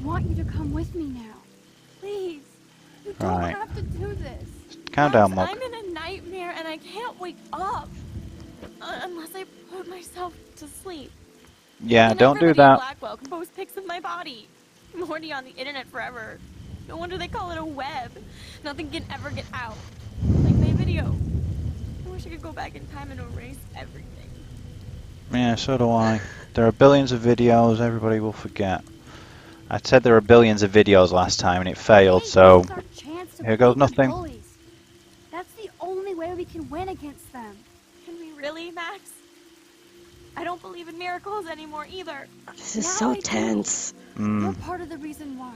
want you to come with me now. Please. You don't have to do this. Calm down, Mug. I'm in a nightmare and I can't wake up unless I put myself to sleep. Yeah, And don't do everybody in that. Blackwell can post pics of my body. I'm already on the internet forever. No wonder they call it a web. Nothing can ever get out. Like my video. I wish I could go back in time and erase everything. Yeah, so do I. There are billions of videos, everybody will forget. I said there were billions of videos last time and it failed, so here goes nothing. That's the only way we can win against them. Can we really, Max? I don't believe in miracles anymore either. This is so tense. You're part of the reason why.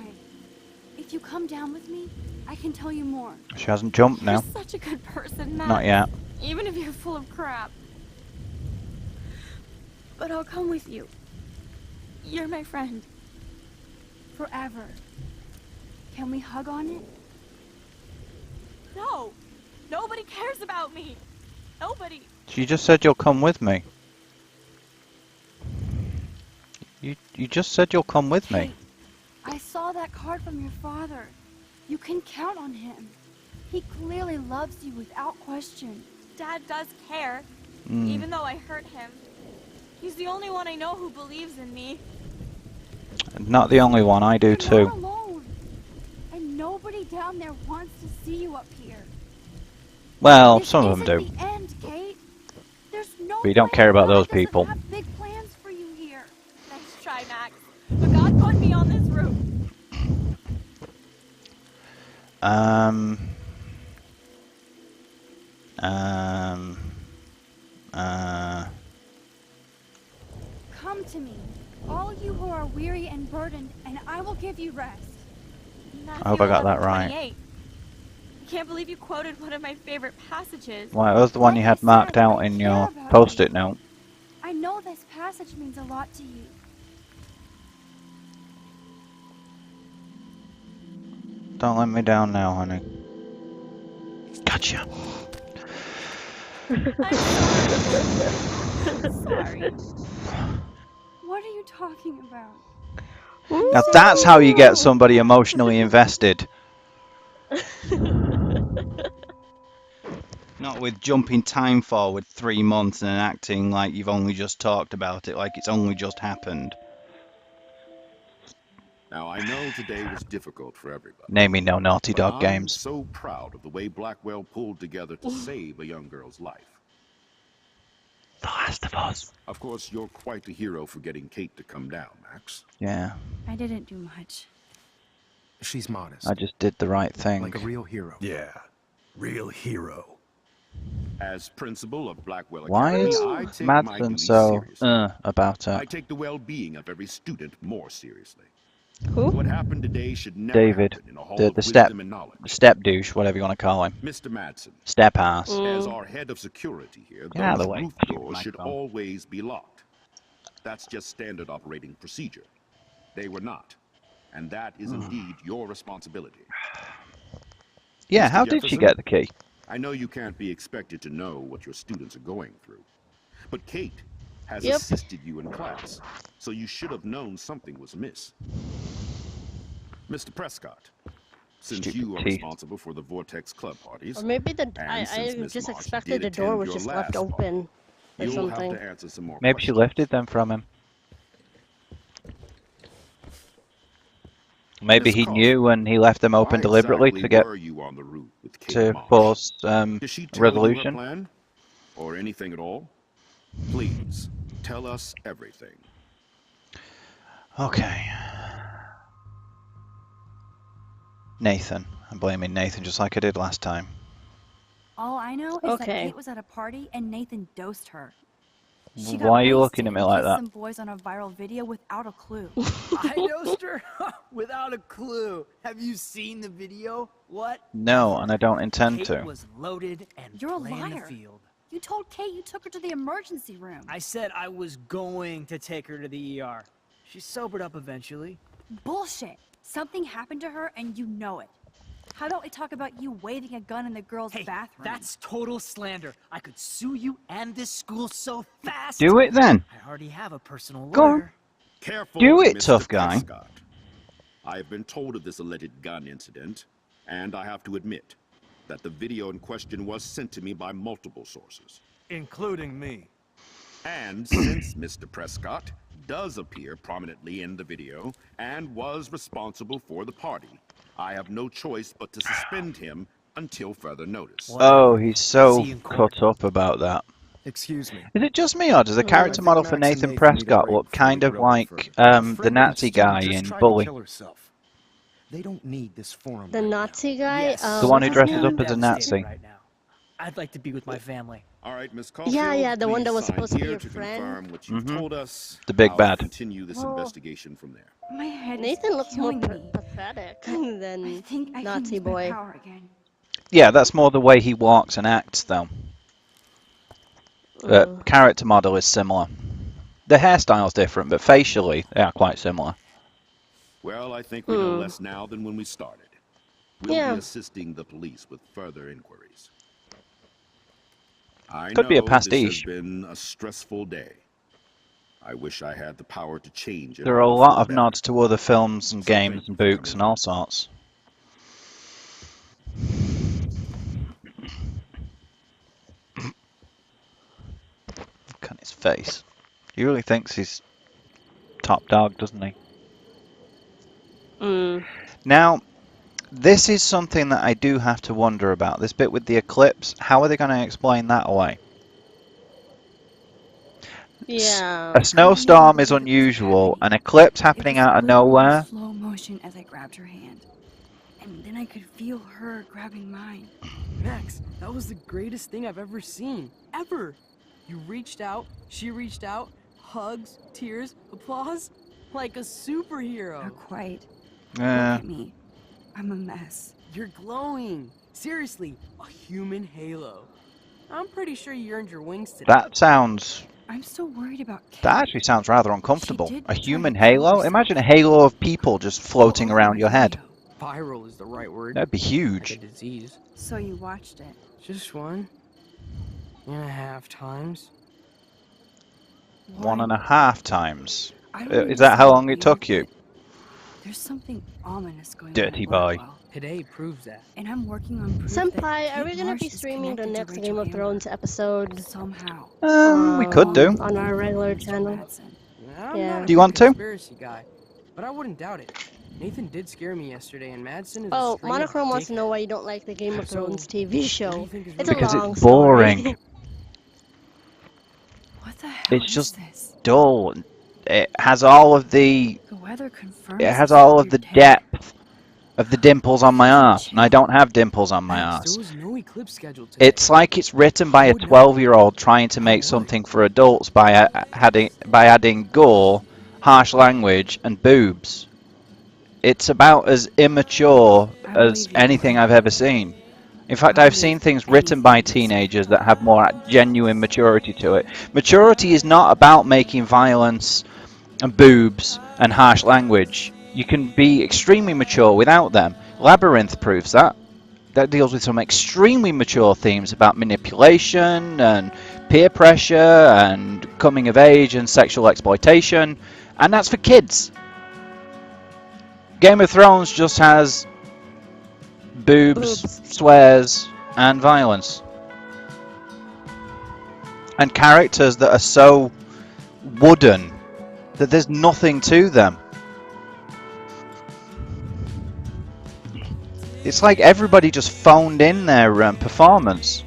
If you come down with me, I can tell you more. She hasn't jumped now. You're such a good person, Max. Not yet. Even if you're full of crap. But I'll come with you. You're my friend. Forever. Can we hug on it? No! Nobody cares about me! Nobody! She just said you'll come with me. You just said you'll come with me. Hey, I saw that card from your father. You can count on him. He clearly loves you without question. Dad does care, even though I hurt him. He's the only one I know who believes in me. Not the only one, I do too. You're not alone. And nobody down there wants to see you up here. Well, some of them do. The end, Kate. There's no But you don't care about those people. have big plans for you here. Nice try, Max. But God put me on this route. Come to me, all you who are weary and burdened, and I will give you rest. I hope I got that right. I can't believe you quoted one of my favorite passages. Well, that was the one you had marked out in your post-it note. I know this passage means a lot to you. Don't let me down now, honey. Gotcha. I'm sorry. What are you talking about? Now that's how you get somebody emotionally invested. Not with jumping time forward 3 months and acting like you've only just talked about it, like it's only just happened. Now, I know today was difficult for everybody. Naming no Naughty Dog I'm games. So proud of the way Blackwell pulled together to save a young girl's life. The Last of Us. Of course, you're quite the hero for getting Kate to come down, Max. Yeah. I didn't do much. She's modest. I just did the right thing. Like a real hero. Yeah, real hero. As principal of Blackwell Why Academy, is I take my Madsen duties so seriously. about it? I take the well-being of every student more seriously. Who? What happened today should never David, happen in a hall the of step wisdom and knowledge. douche, whatever you want to call him. Mr. Madsen, Step ass. as our head of security here, Get out of those the way. roof doors should always be locked. That's just standard operating procedure. They were not. And that is indeed your responsibility. Yeah, Mr. how did she Jefferson? get the key? I know you can't be expected to know what your students are going through. But Kate has Yep. assisted you in class, so you should have known something was amiss. Mr. Prescott, since Stupid you are teeth. responsible for the Vortex Club parties, Or maybe and I since Miss just Marsh expected did the door attend was your just last left party, open or you'll something. have to answer some more Maybe she questions. lifted them from him. Maybe Miss he Coffin, knew and he left them open why deliberately exactly to get were you on the route with Kate to Marsh? force Did she tell resolution. you her plan? Or anything at all? Please, tell us everything. Okay. Nathan. I'm blaming Nathan just like I did last time. All I know is that Okay. Kate was at a party and Nathan dosed her. She got Why are you wasted looking at me and like kissed that? some boys on a viral video without a clue. I dosed her without a clue. Have you seen the video? What? No, and I don't intend Kate to. was loaded and You're a playing liar. the field. You told Kate you took her to the emergency room. I said I was going to take her to the ER. She sobered up eventually. Bullshit. Something happened to her and you know it. How about we talk about you waving a gun in the girls' Hey, bathroom? that's total slander. I could sue you and this school so fast. Do it then. I already have a personal Go on. lawyer. Careful, Do it, Mr. tough guy. Prescott. I have been told of this alleged gun incident, and I have to admit that the video in question was sent to me by multiple sources. Including me. And since Mr. Prescott does appear prominently in the video and was responsible for the party, I have no choice but to suspend him until further notice. Oh, he's so See you in court. cut up about that. Excuse me. Is it just me, or does the character I think model for Max and Nathan Nathan need a Prescott break look before we kind of go any like further. A the friend Nazi and student guy just in tried to Bully? kill herself. They don't need this forum. The right now. Nazi guy? Yes. The one who what's his dresses name? up as a Nazi. Devastated right now. I'd like to be with my family. All right, Miss Caulfield. Yeah, the one that please was sign supposed to be here your friend. confirm what you've told us. The big I'll bad. Continue this Well, investigation from there. My head Nathan is looks more killing me. pathetic I than think I Nazi can use boy. my power again. Yeah, that's more the way he walks and acts, though. The character model is similar. The hairstyle's different, but facially, they are quite similar. Well, I think we know less now than when we started. We'll Yeah. be assisting the police with further inquiries. I Could be a know this pastiche. has been a stressful day. I wish I had the power to change it. There are a all lot for of the nods to other films and So thank games you and for books coming and all sorts. Look at his face. He really thinks he's top dog, doesn't he? Now, this is something that I do have to wonder about. This bit with the eclipse, how are they going to explain that away? Yeah. A snowstorm is unusual. An eclipse happening out of nowhere. Slow motion as I grabbed her hand, and then I could feel her grabbing mine. Max, that was the greatest thing I've ever seen. Ever! You reached out, she reached out, hugs, tears, applause. Like a superhero. Not quite. Yeah. Look at me. I'm a mess. You're glowing. Seriously, a human halo. I'm pretty sure you earned your wings today. That sounds... I'm so worried about Kate. That actually sounds rather uncomfortable. She did A try human to kill halo? herself. Imagine a halo of people just floating around your head. Viral is the right word. That'd be Like a huge. disease. So you watched it. Just 1.5 times. 1.5 times. I don't Is that how understand long the it took reason, you? but there's something ominous going Dirty on. boy. Today proves that. And I'm working on proof that Senpai, are we Kate gonna Marsh be is streaming the connected to next Rachel Game of Amber Thrones episode somehow. We could do. on our regular Mr. channel? Madsen. I'm Yeah. not a Do you big want to? conspiracy guy, but I wouldn't doubt it. Nathan did scare me yesterday, and Madsen is a Oh, straight-up Monochrome wants to dickhead. know why you don't like the Game of So, Thrones TV what do show. you think is It's really a Because long it's boring. story. What the hell It's is just this? dull. It has all of the... The weather confirms It has this all of the weird take. depth of the dimples on my arse. And I don't have dimples on my Max, arse. there was no eclipse scheduled today. It's like it's written by a 12-year-old trying to make something for adults by adding gore, harsh language, and boobs. It's about as immature as anything I've ever seen. In fact, I've seen things written by teenagers that have more genuine maturity to it. Maturity is not about making violence and boobs and harsh language. You can be extremely mature without them. Labyrinth proves that. That deals with some extremely mature themes about manipulation and peer pressure and coming of age and sexual exploitation. And that's for kids. Game of Thrones just has boobs, swears, and violence. And characters that are so wooden that there's nothing to them. It's like everybody just phoned in their performance.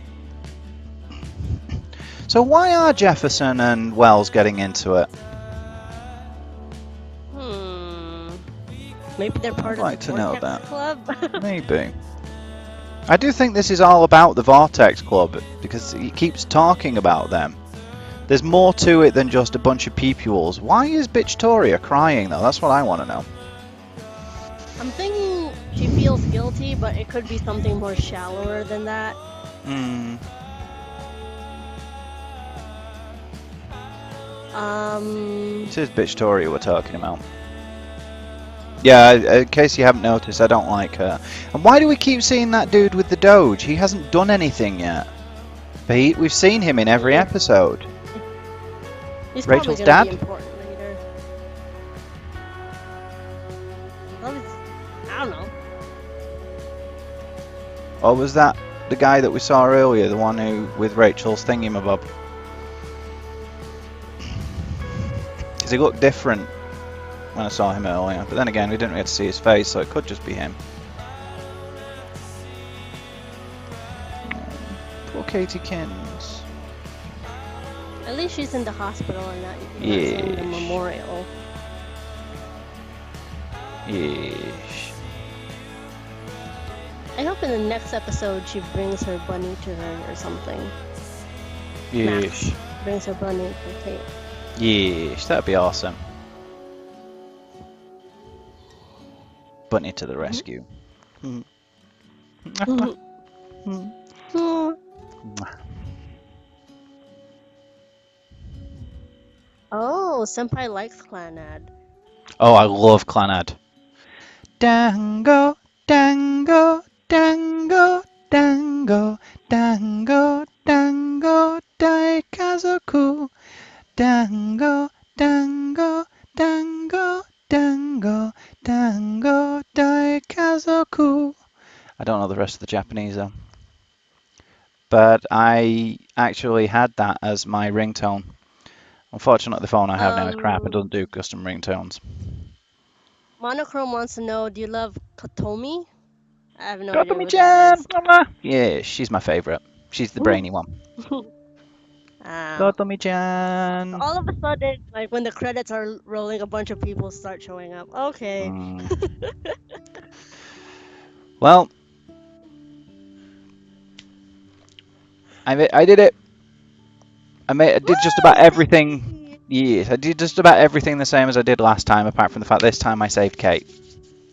So why are Jefferson and Wells getting into it? Maybe they're part I'd like of to the know Vortex that. Club. Maybe. I do think this is all about the Vortex Club, because he keeps talking about them. There's more to it than just a bunch of peepules. Why is Bitchtoria crying, though? That's what I want to know. I'm thinking she feels guilty, but it could be something more shallower than that. This is Bitchtoria we're talking about. Yeah, in case you haven't noticed, I don't like her. And why do we keep seeing that dude with the Doge? He hasn't done anything yet. But we've seen him in every episode. He's Rachel's probably gonna dad? be important later. I don't know. Or was that the guy that we saw earlier, the one who with Rachel's thingamabob? Because he looked different when I saw him earlier, but then again, we didn't get to see his face, so it could just be him. Poor Katie Kins. At least she's in the hospital and not in the memorial. Yeesh. I hope in the next episode she brings her bunny to her or something. Yeesh. Max brings her bunny for Kate. Yeesh, that'd be awesome. Bunny to the rescue. Oh, Senpai likes Clanad. Oh, I love Clanad. Dango, dango, dango, dango, dango, dango, daikazoku. Dango, dango, dango, dango, dango, daikazoku. I don't know the rest of the Japanese though. But I actually had that as my ringtone. Unfortunately, the phone I have now is crap and doesn't do custom ringtones. Monochrome wants to know, do you love Kotomi? I have no idea what that Kotomi-chan! is. Yeah, she's my favourite. She's the brainy one. Kotomi-chan! All of a sudden, like when the credits are rolling, a bunch of people start showing up. Okay. Well, I did it. I did just about everything. Yes, I did just about everything the same as I did last time, apart from the fact this time I saved Kate.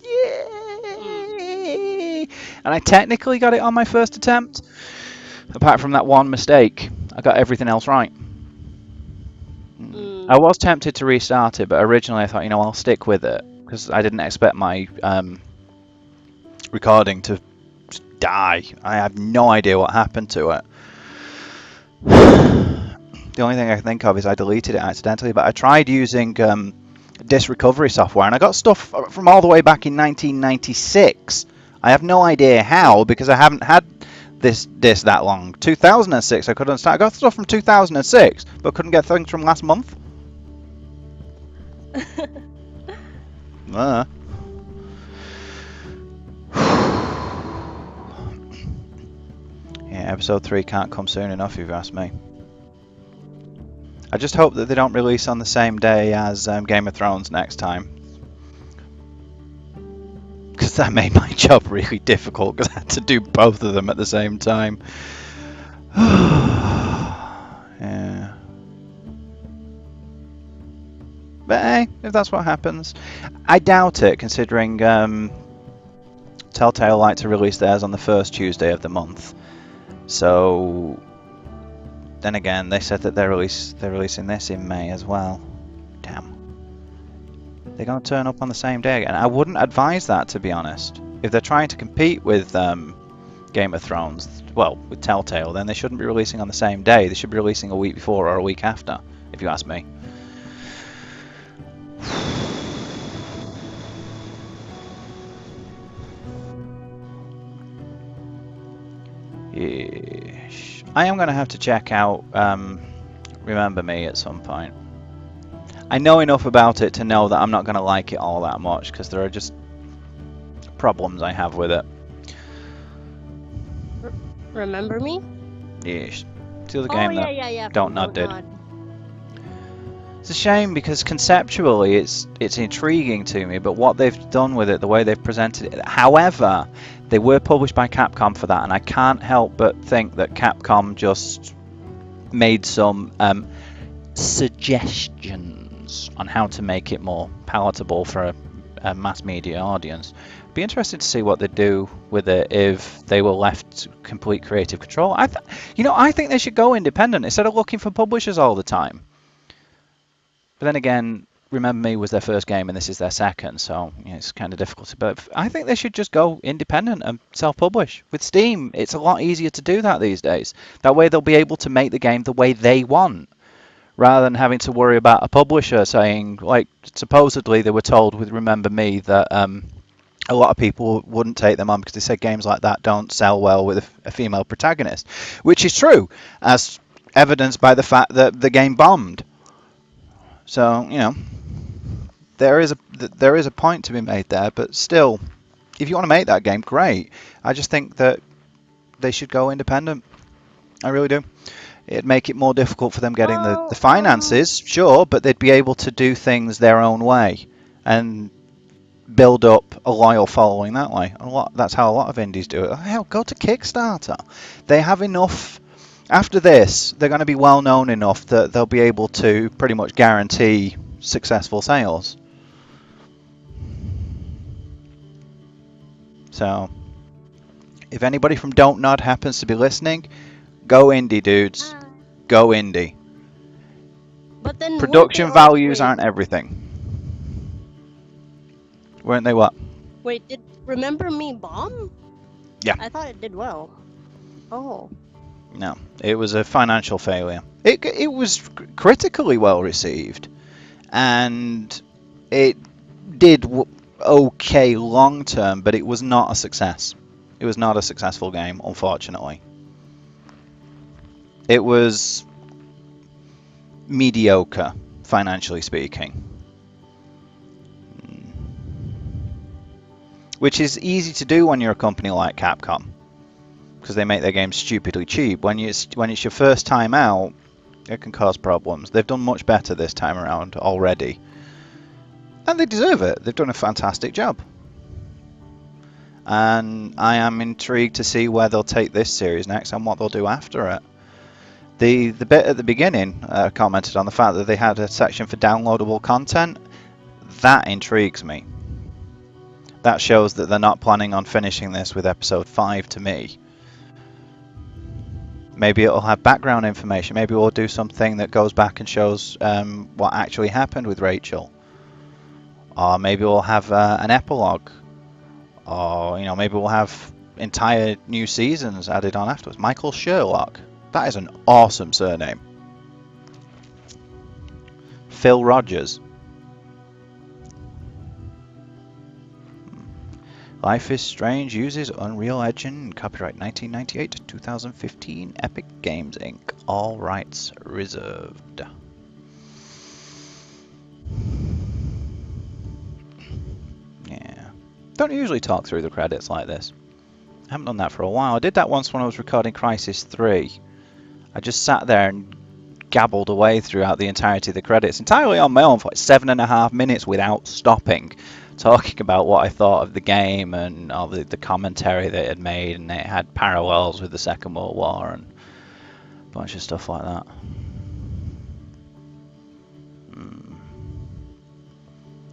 Yay! And I technically got it on my first attempt, apart from that one mistake. I got everything else right. I was tempted to restart it, but originally I thought, you know, I'll stick with it because I didn't expect my recording to die. I have no idea what happened to it. The only thing I can think of is I deleted it accidentally, but I tried using disk recovery software and I got stuff from all the way back in 1996. I have no idea how because I haven't had this disc that long. 2006 I couldn't understand. I got stuff from 2006 but couldn't get things from last month. Yeah, episode 3 can't come soon enough if you ask me. I just hope that they don't release on the same day as Game of Thrones next time. Because that made my job really difficult because I had to do both of them at the same time. Yeah. But hey, if that's what happens. I doubt it considering Telltale like to release theirs on the first Tuesday of the month. So then again, they said that they're releasing this in May as well. Damn. They're going to turn up on the same day again. I wouldn't advise that, to be honest. If they're trying to compete with Game of Thrones, well, with Telltale, then they shouldn't be releasing on the same day. They should be releasing a week before or a week after, if you ask me. Yeesh. I am going to have to check out Remember Me at some point. I know enough about it to know that I'm not going to like it all that much because there are just problems I have with it. Remember Me? Yeesh. It's the other game that yeah. DONTNOD did. It's a shame because conceptually it's intriguing to me, but what they've done with it, the way they've presented it. However, they were published by Capcom for that, and I can't help but think that Capcom just made some suggestions on how to make it more palatable for a mass media audience. Be interested to see what they do with it if they were left complete creative control. I think they should go independent instead of looking for publishers all the time. But then again, Remember Me was their first game and this is their second, so it's kind of difficult. But I think they should just go independent and self-publish. With Steam, it's a lot easier to do that these days. That way they'll be able to make the game the way they want, rather than having to worry about a publisher saying, like, supposedly they were told with Remember Me that a lot of people wouldn't take them on because they said games like that don't sell well with a female protagonist, which is true, as evidenced by the fact that the game bombed. So, you know, there is a point to be made there, but still, if you want to make that game, great. I just think that they should go independent. I really do. It'd make it more difficult for them getting the finances, sure, but they'd be able to do things their own way and build up a loyal following that way. That's how a lot of indies do it. Hell, go to Kickstarter. They have enough. After this, they're going to be well known enough that they'll be able to pretty much guarantee successful sales. So, if anybody from DONTNOD happens to be listening, go indie, dudes. Go indie. But then Production values aren't everything. Weren't they what? Wait, did Remember Me bomb? Yeah. I thought it did well. Oh. No, it was a financial failure. It was critically well received, and it did okay long term, but it was not a success. It was not a successful game, unfortunately. It was mediocre, financially speaking. Which is easy to do when you're a company like Capcom, because they make their games stupidly cheap. When it's your first time out, it can cause problems. They've done much better this time around already. And they deserve it. They've done a fantastic job. And I am intrigued to see where they'll take this series next and what they'll do after it. The bit at the beginning commented on the fact that they had a section for downloadable content. That intrigues me. That shows that they're not planning on finishing this with episode 5 to me. Maybe it'll have background information. Maybe we'll do something that goes back and shows what actually happened with Rachel. Or maybe we'll have an epilogue. Or, you know, maybe we'll have entire new seasons added on afterwards. Michael Sherlock. That is an awesome surname. Phil Rogers. Life is Strange uses Unreal Engine, copyright 1998 to 2015, Epic Games Inc. All rights reserved. Yeah. Don't usually talk through the credits like this. I haven't done that for a while. I did that once when I was recording Crysis 3. I just sat there and gabbled away throughout the entirety of the credits, entirely on my own for like 7.5 minutes without stopping, talking about what I thought of the game and all the commentary that it had made, and it had parallels with the Second World War and a bunch of stuff like that.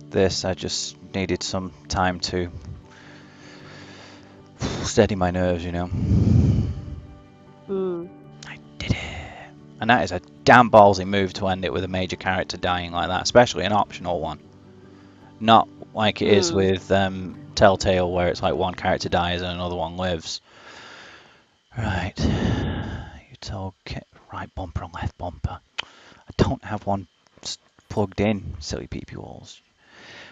This, I just needed some time to steady my nerves, you know. I did it. And that is a damn ballsy move to end it with a major character dying like that, especially an optional one. Not like it is with Telltale, where it's like one character dies and another one lives. Right. You told right bumper and left bumper. I don't have one plugged in, silly peepee walls.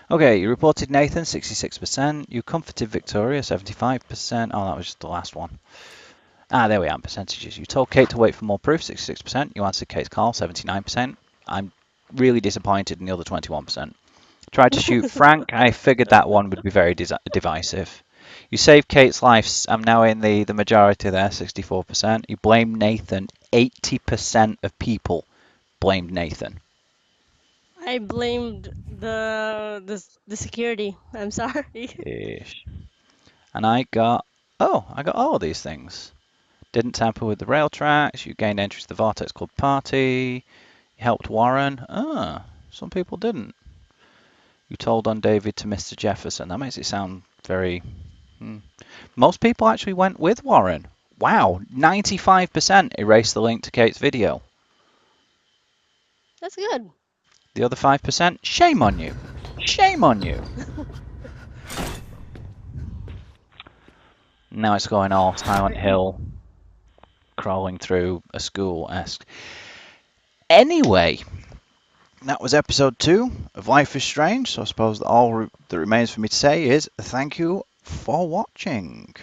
Okay, you reported Nathan, 66%. You comforted Victoria, 75%. Oh, that was just the last one. Ah, there we are, percentages. You told Kate to wait for more proof, 66%. You answered Kate's call, 79%. I'm really disappointed in the other 21%. Tried to shoot Frank. I figured that one would be very divisive. You saved Kate's life. I'm now in the majority there, 64%. You blamed Nathan. 80% of people blamed Nathan. I blamed the security. I'm sorry. Ish. And I got all of these things. Didn't tamper with the rail tracks. You gained entry to the Vortex Club party. You helped Warren. Some people didn't. You told on David to Mr. Jefferson. That makes it sound very... Most people actually went with Warren. Wow, 95% erased the link to Kate's video. That's good. The other 5%, shame on you. Shame on you. Now it's going all Silent Hill, crawling through a school-esque. Anyway, That was episode 2 of Life is Strange. So I suppose that all that remains for me to say is thank you for watching.